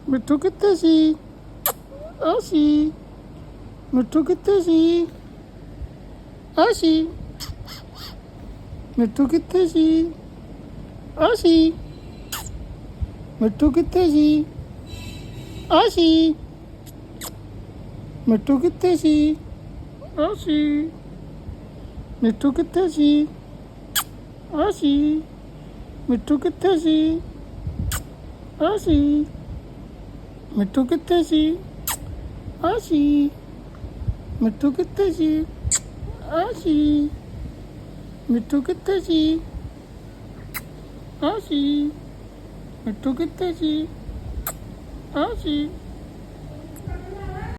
ਮਿੱਠੂ ਕਿੱਥੇ ਸੀ? ਆ ਸੀ। ਮਿੱਠੂ ਕਿੱਥੇ ਸੀ? ਆ ਸੀ। ਮਿੱਠੂ ਕਿੱਥੇ ਸੀ? ਆ ਸੀ। ਮਿੱਠੂ ਕਿੱਥੇ ਸੀ? ਆ ਸੀ। ਮਿੱਠੂ ਕਿੱਥੇ ਸੀ? ਆ ਸੀ। ਮਿੱਠੂ ਕਿੱਥੇ ਸੀ? ਆ ਸੀ। ਮਿੱਠੂ ਕਿੱਥੇ ਸੀ? ਆ ਸੀ। ਮਿੱਠੂ ਕਿੱਥੇ ਸੀ? ਆ ਸੀ। ਮਿੱਠੂ ਕਿੱਥੇ ਸੀ? ਆ ਸੀ। ਮਿੱਠੂ ਕਿੱਥੇ ਸੀ? ਆ ਸੀ। ਮਿੱਠੂ ਕਿੱਥੇ ਸੀ? ਆ ਸੀ।